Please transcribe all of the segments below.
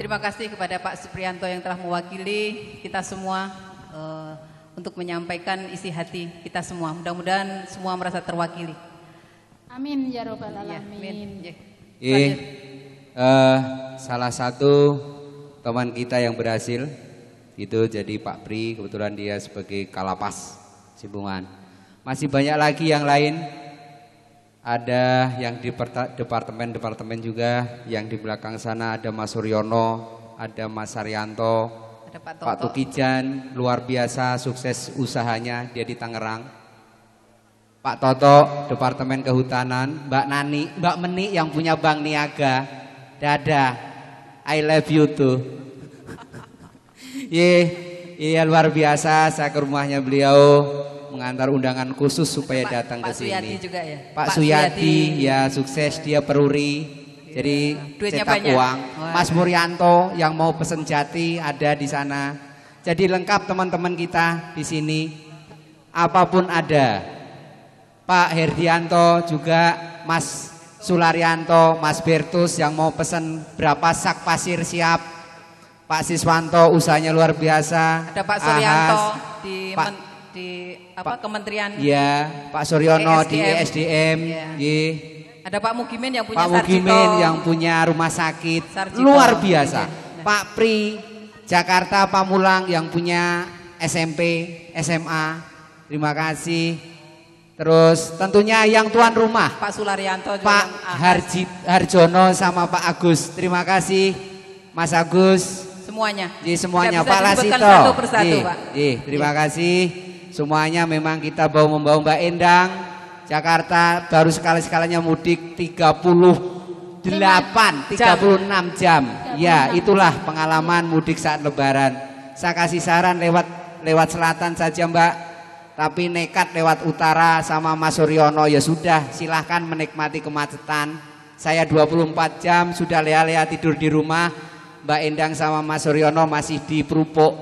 Terima kasih kepada Pak Supriyanto yang telah mewakili kita semua untuk menyampaikan isi hati kita semua. Mudah-mudahan semua merasa terwakili. Amin ya robbal alamin. Salah satu teman kita yang berhasil itu jadi Pak Pri, kebetulan dia sebagai Kalapas Simbungan. Masih banyak lagi yang lain. Ada yang di departemen juga, yang di belakang sana ada Mas Suryono, ada Mas Saryanto, ada Pak Tukijan, luar biasa sukses usahanya, dia di Tangerang. Pak Toto, Departemen Kehutanan, Mbak Nani, Mbak Meni yang punya Bank Niaga, dadah, I love you too. Iya luar biasa, saya ke rumahnya beliau mengantar undangan khusus supaya datang ke sini. Pak Suyati juga ya. Pak Suyati ya sukses, dia peruri. Jadi cetak uang. Mas Muryanto yang mau pesen jati ada di sana. Jadi lengkap teman-teman kita di sini. Apapun ada. Pak Herdianto juga, Mas Sularyanto, Mas Bertus yang mau pesen berapa sak pasir siap. Pak Siswanto usahanya luar biasa. Ada Pak Suryanto di kementerian. Iya, Pak Suryono di ESDM. Iya. Ada Pak Mugimin yang punya yang punya rumah sakit. Sarjito. Luar biasa. Ya. Pak Pri Jakarta Pamulang yang punya SMP, SMA. Terima kasih. Terus tentunya yang tuan rumah Pak Sularyanto, Pak Harjono sama Pak Agus. Terima kasih Mas Agus. Semuanya. Semuanya Pak Lasito. Satu persatu, Pak. Terima kasih. Semuanya memang kita membawa Mbak Endang Jakarta baru sekali-sekalinya mudik 36 jam. Ya, itulah pengalaman mudik saat lebaran. Saya kasih saran lewat selatan saja, Mbak. Tapi nekat lewat utara sama Mas Suryono ya sudah, silahkan menikmati kemacetan. Saya 24 jam sudah lea-lea tidur di rumah. Mbak Endang sama Mas Suryono masih di Prupuk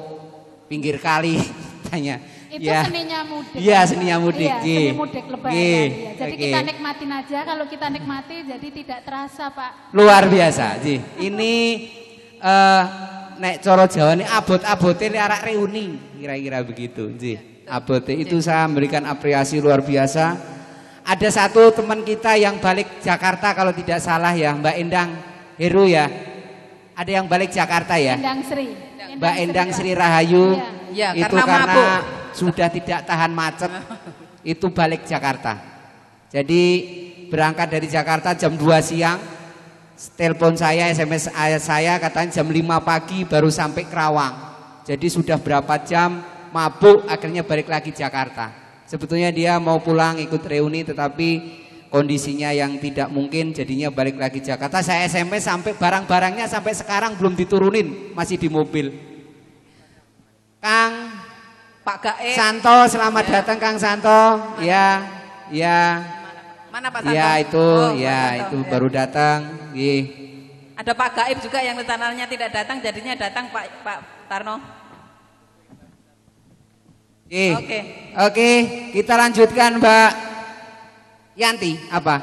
pinggir kali tanya. Itu ya. Seninya mudik. Iya, seninya mudik. Iya, seni mudik lebaran. Ya. Jadi kita nikmatin aja, kalau kita nikmati jadi tidak terasa, Pak. Luar biasa, Ji. Ini nek coro Jawa ini abot-abote arek reuni, kira-kira begitu, Ji. Abote itu saya memberikan apresiasi luar biasa. Ada satu teman kita yang balik Jakarta kalau tidak salah ya, Mbak Endang Heru ya. Ada yang balik Jakarta ya? Endang Sri. Mbak Endang Sri Rahayu. Ya, itu karena sudah tidak tahan macet. Itu balik Jakarta. Jadi berangkat dari Jakarta jam 2 siang. Telepon saya, SMS saya katanya jam 5 pagi baru sampai Kerawang. Jadi sudah berapa jam mabuk akhirnya balik lagi Jakarta. Sebetulnya dia mau pulang ikut reuni tetapi kondisinya yang tidak mungkin jadinya balik lagi Jakarta. Saya SMS sampai barang-barangnya sampai sekarang belum diturunin, masih di mobil. Kang Pak Gaib Santo, selamat datang Kang Santo. Ya. Mana Pak Santo? Ya itu, itu baru datang. Ada Pak Gaib juga yang rencananya tidak datang, jadinya datang Pak Tarno. Oke, kita lanjutkan Mbak Yanti. Apa?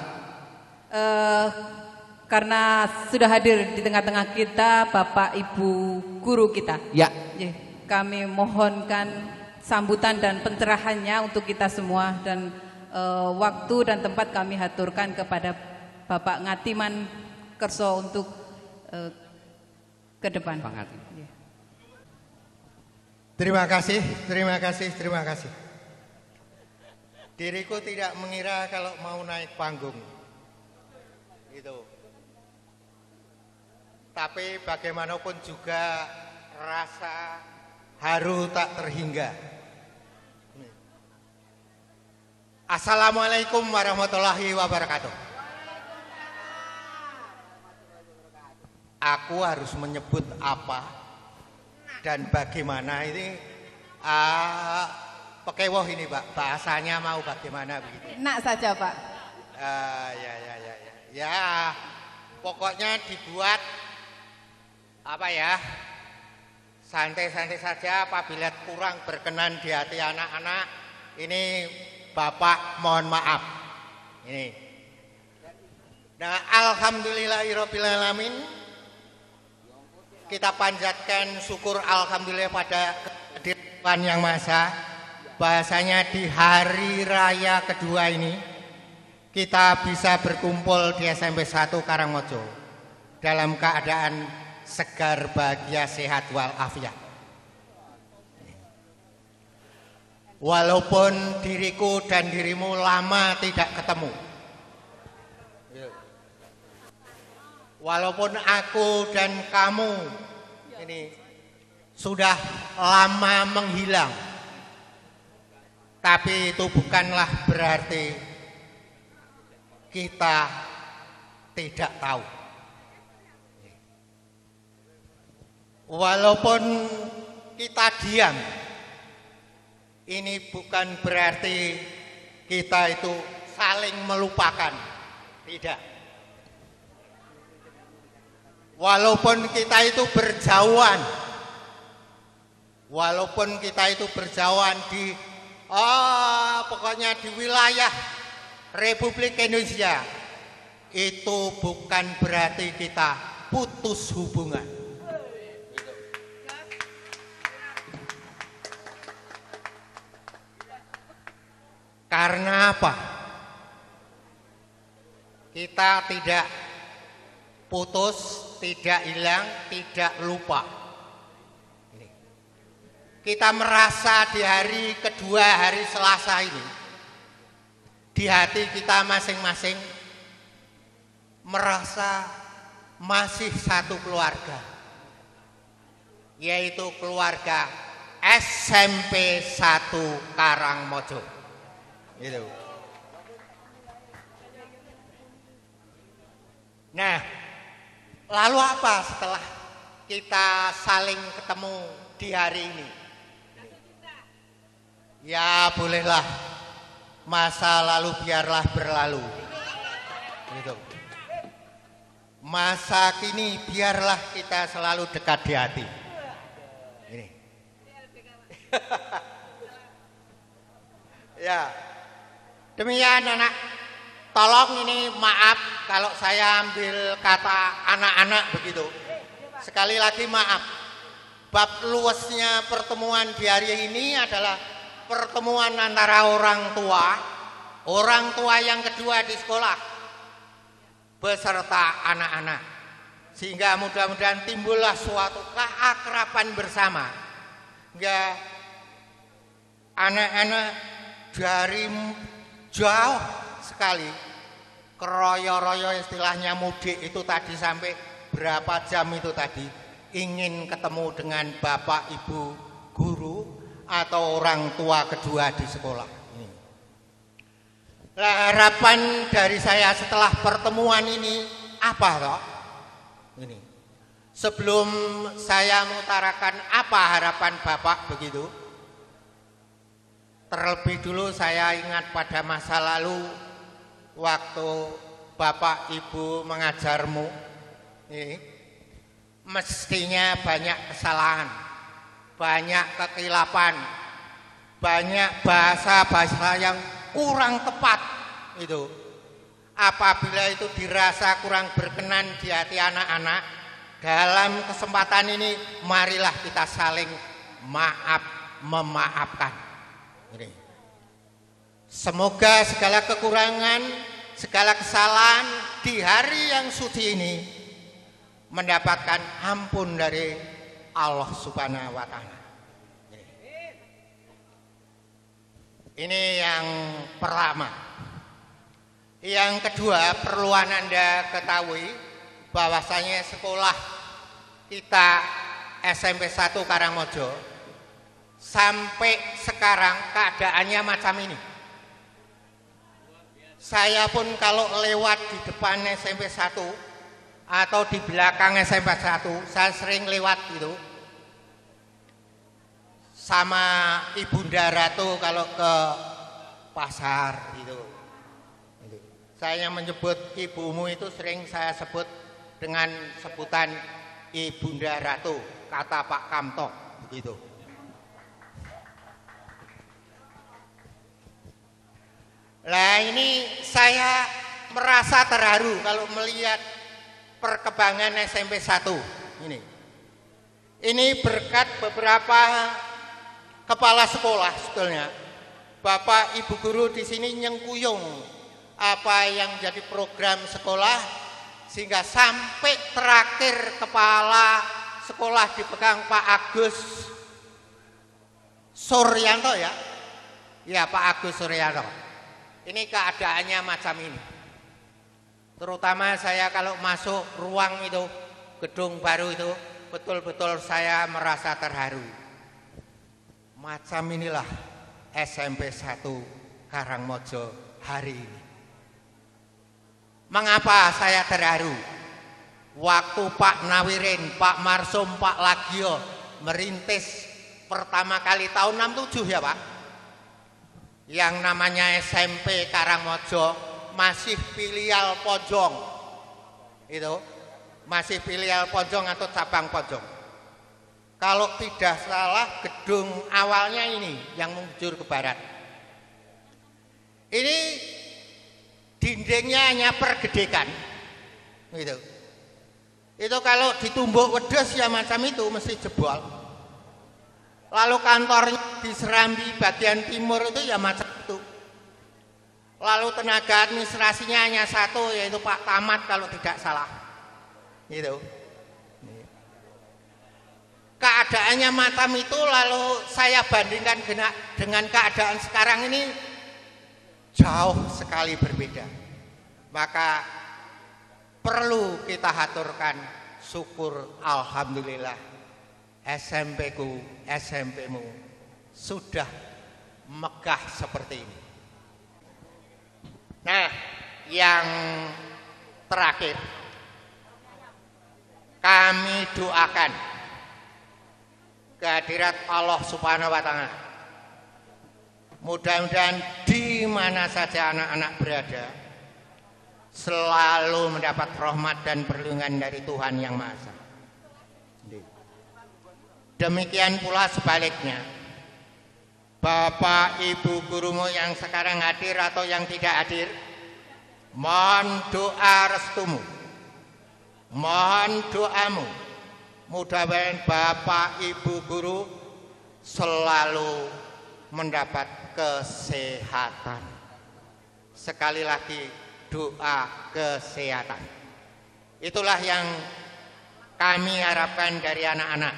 Karena sudah hadir di tengah-tengah kita Bapak Ibu guru kita. Ya. Kami mohonkan sambutan dan pencerahannya untuk kita semua dan waktu dan tempat kami haturkan kepada Bapak Ngatiman Kerso untuk ke depan. Terima kasih. Diriku tidak mengira kalau mau naik panggung. Gitu. Tapi bagaimanapun juga rasa haru tak terhingga. Assalamualaikum warahmatullahi wabarakatuh. Aku harus menyebut apa dan bagaimana ini pekewoh ini Pak, bahasanya mau bagaimana begitu. Enak saja Pak. Ya, pokoknya dibuat apa ya, santai-santai saja. Apabila kurang berkenan di hati anak-anak, ini Bapak mohon maaf. Ini. Nah, alhamdulillahirobbilalamin. kita panjatkan syukur alhamdulillah pada kehadiran Yang Maha Esa. Bahasanya di hari raya kedua ini kita bisa berkumpul di SMP 1 Karangmojo dalam keadaan segar, bahagia, sehat walafiat. Walaupun diriku dan dirimu lama tidak ketemu, walaupun aku dan kamu ini sudah lama menghilang, tapi itu bukanlah berarti kita tidak tahu. Walaupun kita diam, ini bukan berarti kita itu saling melupakan. Tidak. Walaupun kita itu berjauhan, walaupun kita itu berjauhan di pokoknya di wilayah Republik Indonesia, itu bukan berarti kita putus hubungan. Karena apa? Kita tidak putus, tidak hilang, tidak lupa. Kita merasa di hari kedua, hari Selasa ini, di hati kita masing-masing merasa masih satu keluarga, yaitu keluarga SMP 1 Karangmojo. Gitu. Nah, lalu apa setelah kita saling ketemu di hari ini? Ya bolehlah, masa lalu biarlah berlalu. Gitu. Masa kini biarlah kita selalu dekat di hati. Ini. Ya, demikian anak. Tolong ini maaf kalau saya ambil kata anak-anak begitu. Sekali lagi maaf. Bab luasnya pertemuan di hari ini adalah pertemuan antara orang tua yang kedua di sekolah, beserta anak-anak. Sehingga mudah-mudahan timbullah suatu keakraban bersama. Hingga anak-anak dari jauh sekali, keroyo-royo istilahnya mudik itu tadi, sampai berapa jam itu tadi, ingin ketemu dengan bapak ibu guru atau orang tua kedua di sekolah. Nah, harapan dari saya setelah pertemuan ini apa toh? Ini. Sebelum saya mengutarakan apa harapan bapak begitu, terlebih dulu saya ingat pada masa lalu waktu bapak ibu mengajarmu, mestinya banyak kesalahan, banyak kekilapan, banyak bahasa-bahasa yang kurang tepat itu. Apabila itu dirasa kurang berkenan di hati anak-anak, dalam kesempatan ini marilah kita saling memaafkan. Semoga segala kekurangan, segala kesalahan di hari yang suci ini mendapatkan ampun dari Allah Subhanahu wa Ta'ala. Ini yang pertama. Yang kedua, perlu Anda ketahui bahwasanya sekolah kita SMP 1 Karangmojo sampai sekarang keadaannya macam ini. Saya pun kalau lewat di depan SMP 1 atau di belakang SMP 1, saya sering lewat gitu. Sama Ibunda Ratu kalau ke pasar gitu. Saya menyebut ibumu itu sering saya sebut dengan sebutan Ibunda Ratu, kata Pak Kamto begitu. Nah, ini saya merasa terharu kalau melihat perkembangan SMP 1 ini. Ini berkat beberapa kepala sekolah sebetulnya. Bapak Ibu guru di sini nyengkuyung apa yang jadi program sekolah sehingga sampai terakhir kepala sekolah dipegang Pak Agus Suryanto ya. Ya, Pak Agus Suryanto. Ini keadaannya macam ini. Terutama saya kalau masuk ruang itu, gedung baru itu, betul-betul saya merasa terharu. Macam inilah SMP 1 Karangmojo hari ini. Mengapa saya terharu? Waktu Pak Nawirin, Pak Marsum, Pak Lagio merintis pertama kali tahun 67 ya Pak, yang namanya SMP Karangmojo masih filial Pojong, itu masih filial Pojong atau cabang Pojong. Kalau tidak salah gedung awalnya ini yang menjur ke barat. Ini dindingnya hanya pergedekan, gitu. Itu kalau ditumbuk wedhus ya macam itu mesti jebol. Lalu kantornya di Serambi bagian timur itu ya macam itu. Lalu tenaga administrasinya hanya satu, yaitu Pak Tamat kalau tidak salah, gitu. Keadaannya macam itu, lalu saya bandingkan dengan keadaan sekarang ini jauh sekali berbeda. Maka perlu kita haturkan syukur, alhamdulillah SMP-ku, SMP-mu sudah megah seperti ini. Nah, yang terakhir kami doakan kehadirat Allah Subhanahu wa Ta'ala. Mudah-mudahan di mana saja anak-anak berada selalu mendapat rahmat dan perlindungan dari Tuhan Yang Maha Esa. Demikian pula sebaliknya, Bapak Ibu gurumu yang sekarang hadir atau yang tidak hadir, mohon doa restumu, mohon doamu. Mudah-mudahan Bapak Ibu guru selalu mendapat kesehatan. Sekali lagi doa kesehatan. Itulah yang kami harapkan dari anak-anak.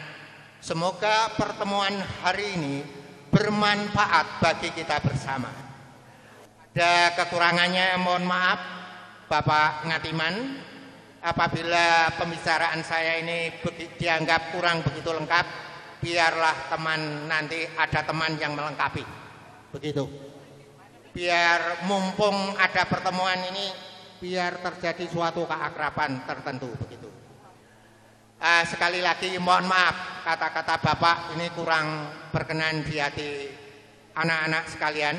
Semoga pertemuan hari ini bermanfaat bagi kita bersama. Ada kekurangannya mohon maaf Bapak Ngatiman. Apabila pembicaraan saya ini dianggap kurang begitu lengkap, biarlah teman nanti ada teman yang melengkapi. Begitu. Biar mumpung ada pertemuan ini, biar terjadi suatu keakraban tertentu begitu. Sekali lagi mohon maaf kata-kata Bapak ini kurang berkenan di hati anak-anak sekalian,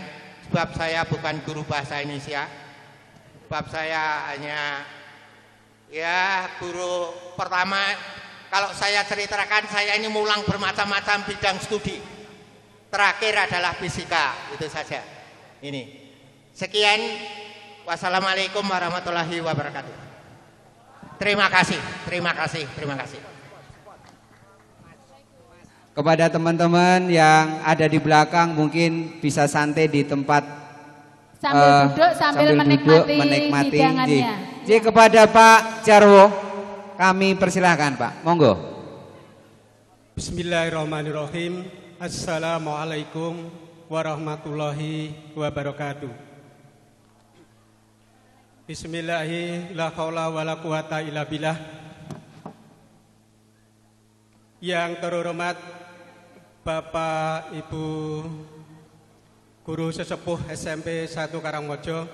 sebab saya bukan guru bahasa Indonesia. Sebab saya hanya guru pertama. Kalau saya ceritakan, saya ini mulang bermacam-macam bidang studi. Terakhir adalah fisika, itu saja. Ini. Sekian. Wassalamualaikum warahmatullahi wabarakatuh. Terima kasih, terima kasih, terima kasih. Kepada teman-teman yang ada di belakang mungkin bisa santai di tempat sambil duduk sambil menikmati hidangannya. Jadi kepada Pak Jarwo kami persilahkan Pak, monggo. Bismillahirrahmanirrahim. Assalamualaikum warahmatullahi wabarakatuh. Bismillahi la haula wala quwata illa billah. Yang terhormat Bapak Ibu Guru Sesepuh SMP 1 Karangmojo,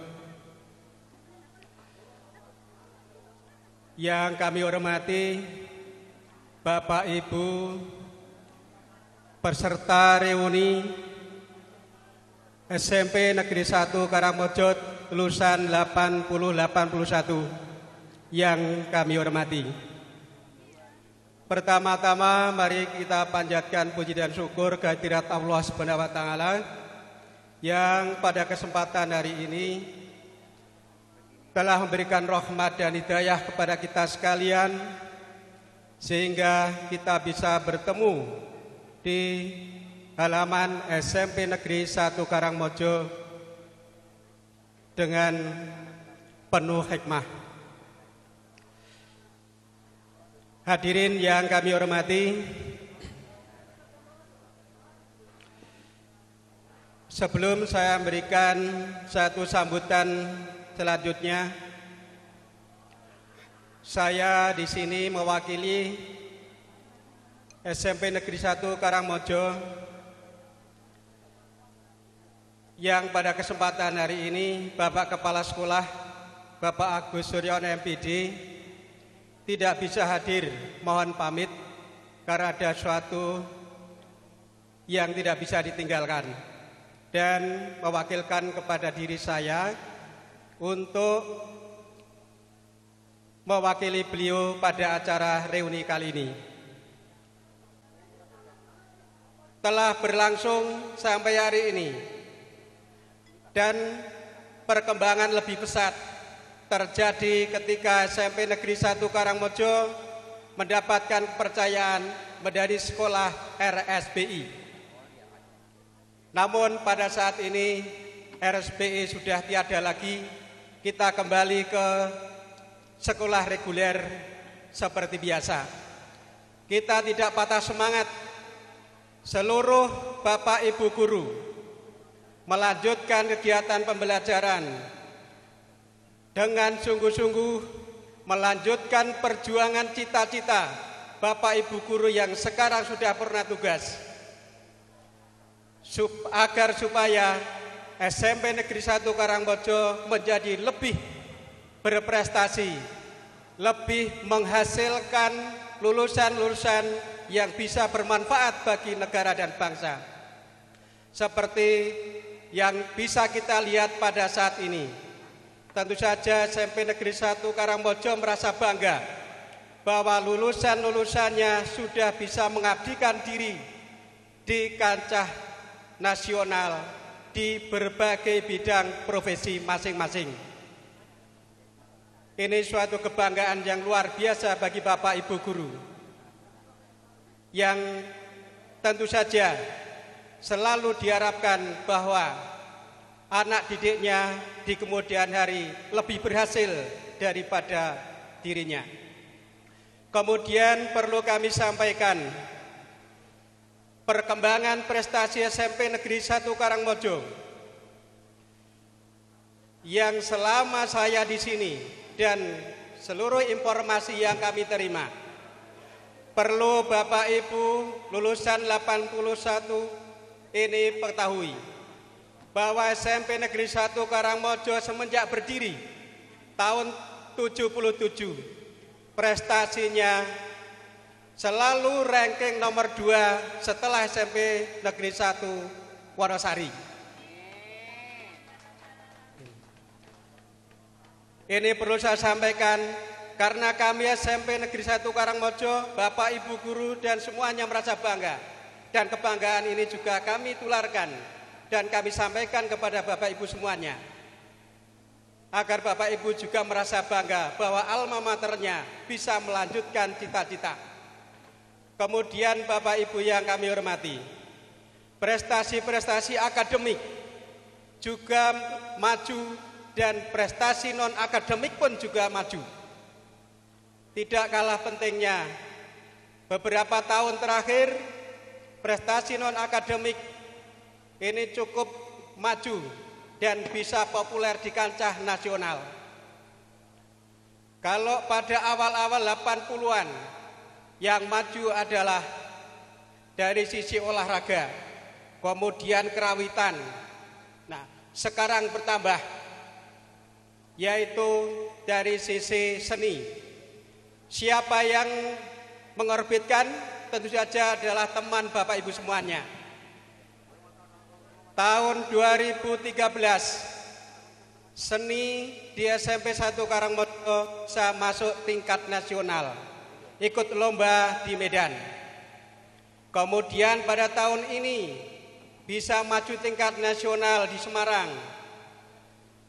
yang kami hormati Bapak Ibu peserta reuni SMP Negeri 1 Karangmojo lulusan 8081 yang kami hormati. Pertama-tama mari kita panjatkan puji dan syukur kehadirat Allah Subhanahu wa Ta'ala yang pada kesempatan hari ini telah memberikan rahmat dan hidayah kepada kita sekalian sehingga kita bisa bertemu di halaman SMP Negeri 1 Karangmojo dengan penuh hikmah. Hadirin yang kami hormati, sebelum saya memberikan satu sambutan selanjutnya, saya di sini mewakili SMP Negeri 1 Karangmojo yang pada kesempatan hari ini Bapak Kepala Sekolah Bapak Agus Suryono MPD tidak bisa hadir, mohon pamit karena ada suatu yang tidak bisa ditinggalkan, dan mewakilkan kepada diri saya untuk mewakili beliau pada acara reuni kali ini. Telah berlangsung sampai hari ini, dan perkembangan lebih pesat terjadi ketika SMP Negeri 1 Karangmojo mendapatkan kepercayaan menjadi sekolah RSBI. Namun pada saat ini RSBI sudah tiada lagi, kita kembali ke sekolah reguler seperti biasa. Kita tidak patah semangat, seluruh Bapak Ibu guru melanjutkan kegiatan pembelajaran dengan sungguh-sungguh, melanjutkan perjuangan cita-cita Bapak Ibu guru yang sekarang sudah purna tugas, agar supaya SMP Negeri 1 Karangmojo menjadi lebih berprestasi, lebih menghasilkan lulusan-lulusan yang bisa bermanfaat bagi negara dan bangsa. Seperti yang bisa kita lihat pada saat ini, tentu saja SMP Negeri 1 Karangmojo merasa bangga bahwa lulusan-lulusannya sudah bisa mengabdikan diri di kancah nasional di berbagai bidang profesi masing-masing. Ini suatu kebanggaan yang luar biasa bagi Bapak Ibu guru, yang tentu saja selalu diharapkan bahwa anak didiknya di kemudian hari lebih berhasil daripada dirinya. Kemudian perlu kami sampaikan perkembangan prestasi SMP Negeri 1 Karangmojo yang selama saya di sini dan seluruh informasi yang kami terima, perlu Bapak Ibu lulusan 81 ini ketahui bahwa SMP Negeri 1 Karangmojo semenjak berdiri tahun 77 prestasinya selalu ranking nomor 2 setelah SMP Negeri 1 Wonosari. Ini perlu saya sampaikan karena kami SMP Negeri 1 Karangmojo, Bapak Ibu guru dan semuanya merasa bangga. Dan kebanggaan ini juga kami tularkan dan kami sampaikan kepada Bapak Ibu semuanya, agar Bapak Ibu juga merasa bangga bahwa alma maternya bisa melanjutkan cita-cita. Kemudian Bapak Ibu yang kami hormati, prestasi-prestasi akademik juga maju dan prestasi non-akademik pun juga maju. Tidak kalah pentingnya, beberapa tahun terakhir prestasi non-akademik ini cukup maju dan bisa populer di kancah nasional. Kalau pada awal-awal 80-an yang maju adalah dari sisi olahraga, kemudian kerawitan. Nah, sekarang bertambah, yaitu dari sisi seni. Siapa yang mengorbitkan? Tentu saja adalah teman Bapak Ibu semuanya. Tahun 2013 seni di SMP 1 Karangmojo saya masuk tingkat nasional, ikut lomba di Medan. Kemudian pada tahun ini bisa maju tingkat nasional di Semarang.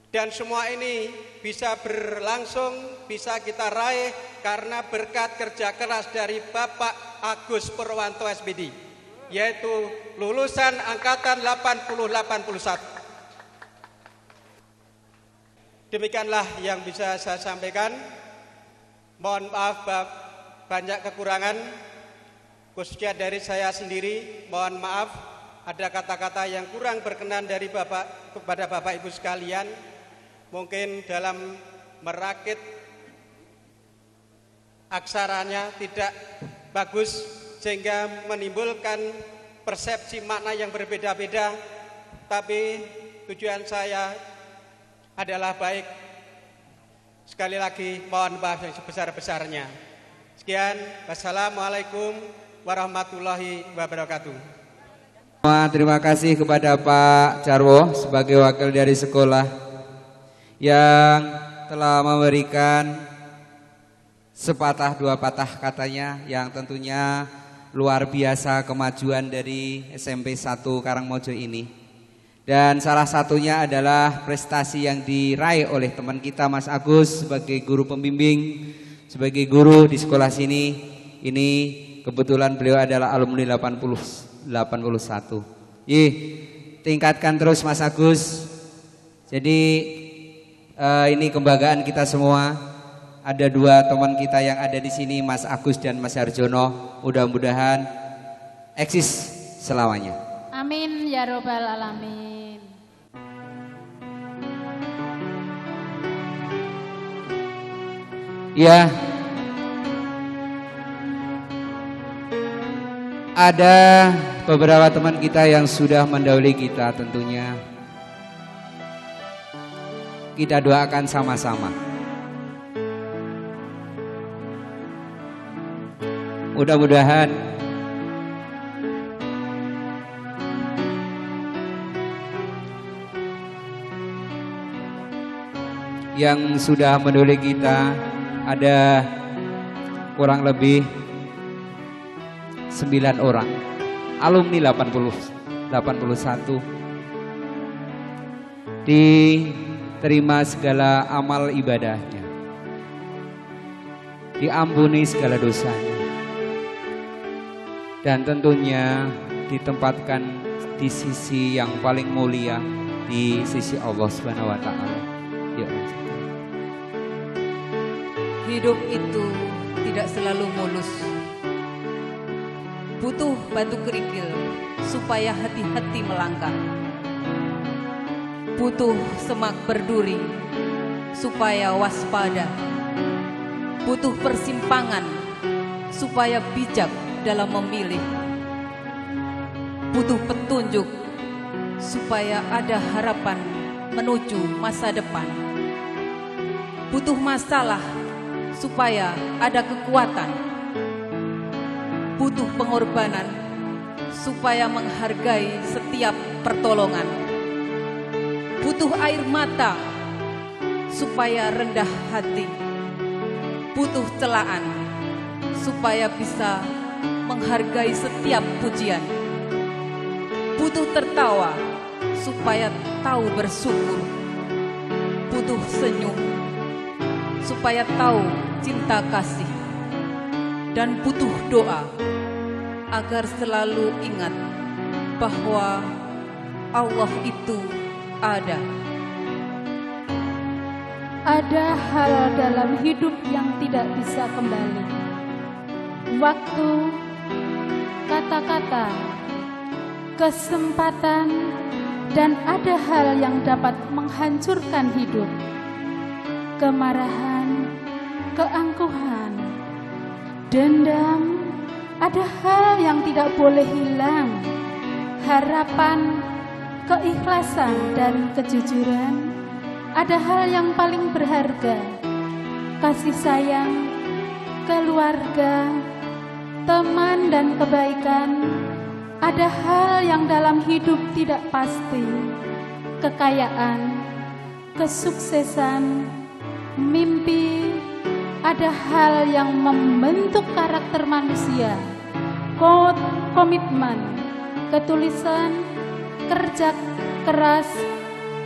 Dan semua ini bisa berlangsung, bisa kita raih karena berkat kerja keras dari Bapak Agus Purwanto SPD, yaitu lulusan angkatan 8081. Demikianlah yang bisa saya sampaikan. Mohon maaf banyak kekurangan, khususnya dari saya sendiri. Mohon maaf ada kata-kata yang kurang berkenan dari kepada Bapak Ibu sekalian. Mungkin dalam merakit aksaranya tidak bagus sehingga menimbulkan persepsi makna yang berbeda-beda, tapi tujuan saya adalah baik. Sekali lagi mohon maaf yang sebesar-besarnya. Sekian, wassalamualaikum warahmatullahi wabarakatuh. Terima kasih kepada Pak Jarwo sebagai wakil dari sekolah yang telah memberikan sepatah dua patah katanya yang tentunya luar biasa kemajuan dari SMP 1 Karangmojo ini. Dan salah satunya adalah prestasi yang diraih oleh teman kita Mas Agus sebagai guru pembimbing, sebagai guru di sekolah sini. Ini kebetulan beliau adalah alumni 81. Tingkatkan terus Mas Agus. Jadi ini kebanggaan kita semua. Ada dua teman kita yang ada di sini, Mas Agus dan Mas Harjono. Mudah-mudahan eksis selamanya. Amin ya robbal alamin. Ya, ada beberapa teman kita yang sudah mendahului kita tentunya. Kita doakan sama-sama. Mudah-mudahan yang sudah mendahului kita ada kurang lebih 9 orang alumni 81 diterima segala amal ibadahnya, diampuni segala dosanya, dan tentunya ditempatkan di sisi yang paling mulia, di sisi Allah Subhanahu wa Ta'ala. Hidup itu tidak selalu mulus, butuh batu kerikil supaya hati-hati melangkah, butuh semak berduri supaya waspada, butuh persimpangan supaya bijak dalam memilih, butuh petunjuk supaya ada harapan menuju masa depan, butuh masalah supaya ada kekuatan, butuh pengorbanan supaya menghargai setiap pertolongan, butuh air mata supaya rendah hati, butuh celaan supaya bisa menghargai setiap pujian, butuh tertawa supaya tahu bersyukur, butuh senyum supaya tahu cinta kasih, dan butuh doa agar selalu ingat bahwa Allah itu ada. Ada hal dalam hidup yang tidak bisa kembali. Waktu, kata-kata, kesempatan, dan ada hal yang dapat menghancurkan hidup. Kemarahan, keangkuhan, dendam, ada hal yang tidak boleh hilang. Harapan, keikhlasan, dan kejujuran, ada hal yang paling berharga. Kasih sayang, keluarga, teman, dan kebaikan, ada hal yang dalam hidup tidak pasti. Kekayaan, kesuksesan, mimpi, ada hal yang membentuk karakter manusia. Komitmen, ketulisan, kerja keras,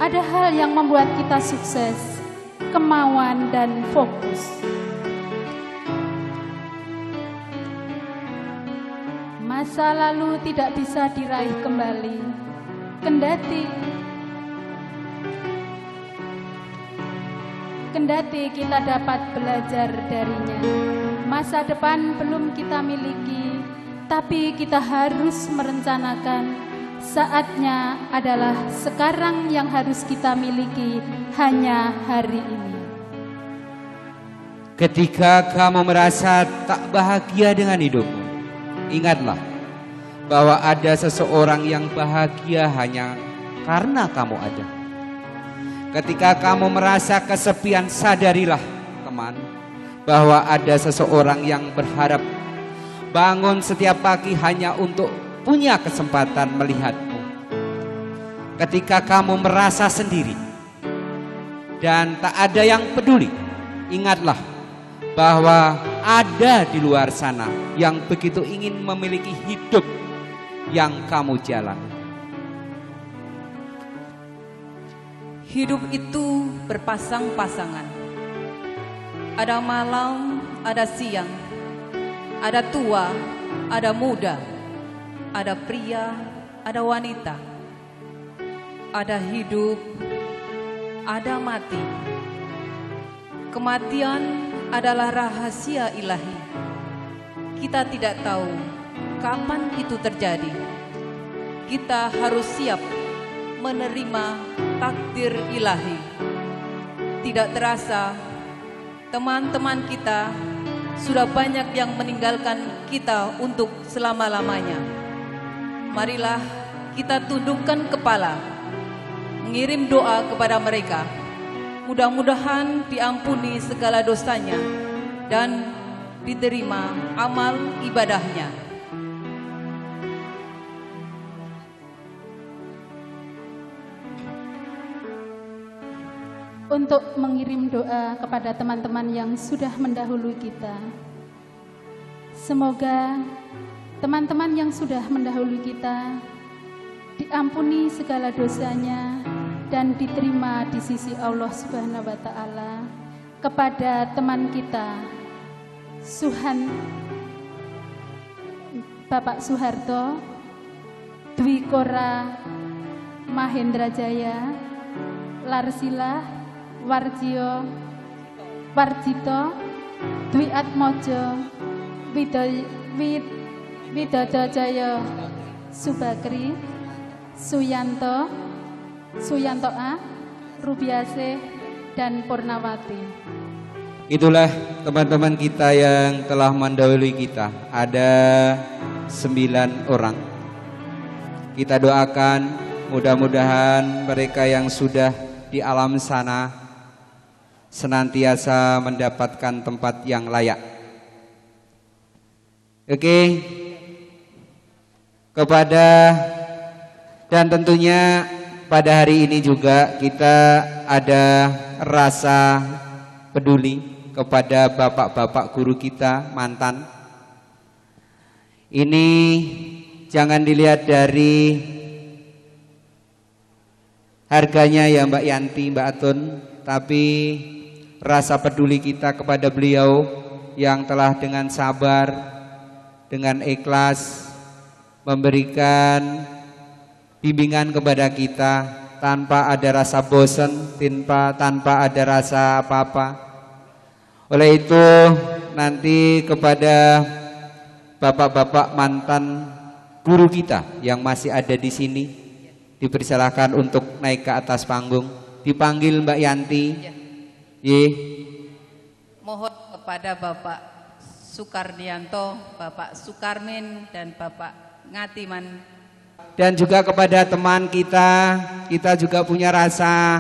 ada hal yang membuat kita sukses, kemauan dan fokus. Masa lalu tidak bisa diraih kembali, kendati kita dapat belajar darinya. Masa depan belum kita miliki, tapi kita harus merencanakan. Saatnya adalah sekarang yang harus kita miliki, hanya hari ini. Ketika kamu merasa tak bahagia dengan hidupmu, ingatlah bahwa ada seseorang yang bahagia hanya karena kamu ada. Ketika kamu merasa kesepian, sadarilah teman, bahwa ada seseorang yang berharap bangun setiap pagi hanya untuk punya kesempatan melihatmu. Ketika kamu merasa sendiri dan tak ada yang peduli, ingatlah bahwa ada di luar sana yang begitu ingin memiliki hidup yang kamu jalani. Hidup itu berpasang-pasangan. Ada malam, ada siang, ada tua, ada muda, ada pria, ada wanita, ada hidup, ada mati. Kematian adalah rahasia ilahi. Kita tidak tahu kapan itu terjadi. Kita harus siap menerima takdir ilahi. Tidak terasa, teman-teman kita sudah banyak yang meninggalkan kita untuk selama-lamanya. Marilah kita tundukkan kepala, mengirim doa kepada mereka. Mudah-mudahan diampuni segala dosanya dan diterima amal ibadahnya. Untuk mengirim doa kepada teman-teman yang sudah mendahului kita. Semoga teman-teman yang sudah mendahului kita diampuni segala dosanya dan diterima di sisi Allah Subhanahu wa taala. Kepada teman kita Bapak Soeharto, Dwi Kora Mahendra Jaya, Larsila Warjito, Dwi Atmojo, Widodo Jaya Subakri, Suyanto A, Rubiase, dan Purnawati. Itulah teman-teman kita yang telah mendahului kita. Ada 9 orang. Kita doakan mudah-mudahan mereka yang sudah di alam sana senantiasa mendapatkan tempat yang layak. Oke. Dan tentunya pada hari ini juga kita ada rasa peduli kepada bapak-bapak guru kita mantan. Ini jangan dilihat dari harganya ya Mbak Yanti, Mbak Atun, tapi rasa peduli kita kepada beliau yang telah dengan sabar, dengan ikhlas memberikan bimbingan kepada kita tanpa ada rasa bosan, tanpa ada rasa apa-apa. Oleh itu nanti kepada bapak-bapak mantan guru kita yang masih ada di sini dipersilahkan untuk naik ke atas panggung. Dipanggil Mbak Yanti. Mohon kepada Bapak Sukardianto, Bapak Sukarmin, dan Bapak Ngatiman. Dan juga kepada teman kita juga punya rasa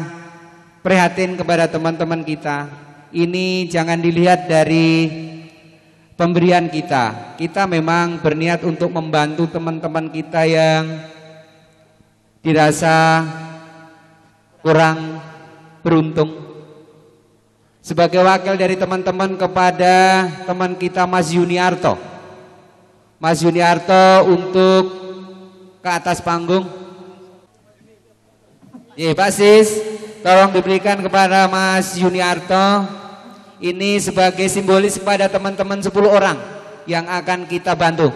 prihatin kepada teman-teman kita. Ini jangan dilihat dari pemberian kita. Kita memang berniat untuk membantu teman-teman kita yang dirasa kurang beruntung. Sebagai wakil dari teman-teman kepada teman kita Mas Yuniarto. Mas Yuniarto untuk ke atas panggung. Pak Sis, tolong diberikan kepada Mas Yuniarto. Ini sebagai simbolis kepada teman-teman 10 orang yang akan kita bantu.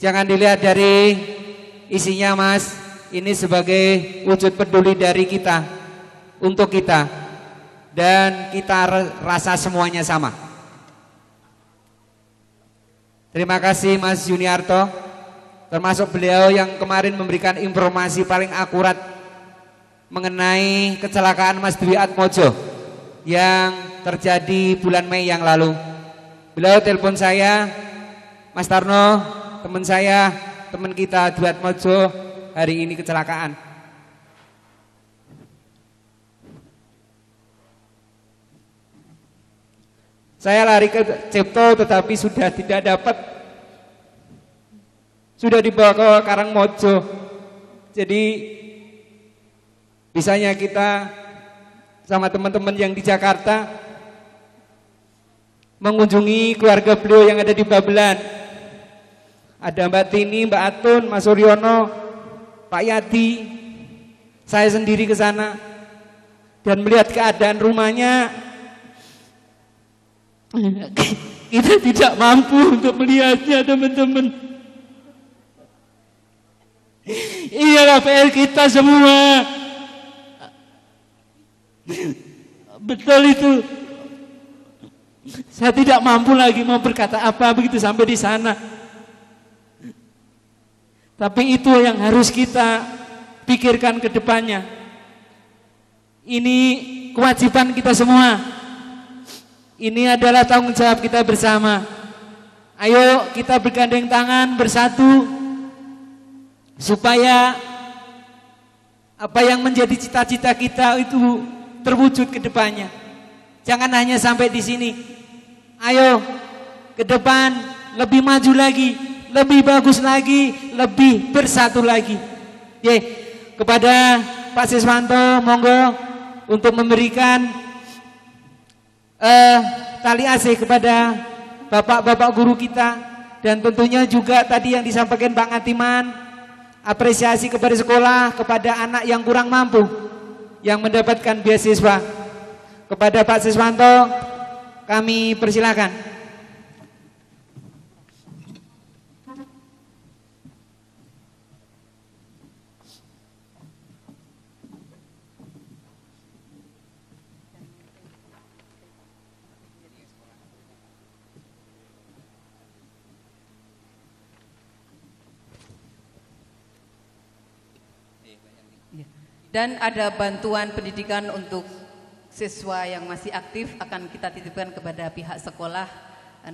Jangan dilihat dari isinya Mas. Ini sebagai wujud peduli dari kita untuk kita, dan kita rasa semuanya sama. Terima kasih Mas Yuniarto, termasuk beliau yang kemarin memberikan informasi paling akurat mengenai kecelakaan Mas Dwi Atmojo yang terjadi bulan Mei yang lalu. Beliau telepon saya, Mas Tarno, teman saya, teman kita Dwi Atmojo hari ini kecelakaan. Saya lari ke Cipto tetapi sudah tidak dapat. Sudah dibawa ke Karangmojo. Jadi bisanya kita sama teman-teman yang di Jakarta mengunjungi keluarga beliau yang ada di Babelan. Ada Mbak Tini, Mbak Atun, Mas Suryono, Pak Yadi, saya sendiri ke sana dan melihat keadaan rumahnya. Kita tidak mampu untuk melihatnya, teman-teman. Iyalah PR kita semua. Betul itu. Saya tidak mampu lagi mau berkata apa begitu sampai di sana. Tapi itu yang harus kita pikirkan ke depannya. Ini kewajiban kita semua. Ini adalah tanggung jawab kita bersama. Ayo kita bergandeng tangan bersatu supaya apa yang menjadi cita-cita kita itu terwujud ke depannya. Jangan hanya sampai di sini. Ayo ke depan lebih maju lagi, lebih bagus lagi, lebih bersatu lagi. Kepada Pak Siswanto, monggo untuk memberikan tali asih kepada bapak-bapak guru kita, dan tentunya juga tadi yang disampaikan Pak Ngatiman, apresiasi kepada sekolah, kepada anak yang kurang mampu yang mendapatkan beasiswa. Kepada Pak Siswanto kami persilakan. Dan ada bantuan pendidikan untuk siswa yang masih aktif akan kita titipkan kepada pihak sekolah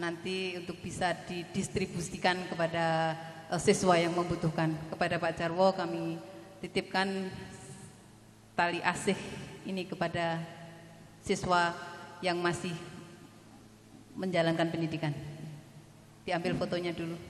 nanti untuk bisa didistribusikan kepada siswa yang membutuhkan. Kepada Pak Jarwo kami titipkan tali asih ini kepada siswa yang masih menjalankan pendidikan. Diambil fotonya dulu.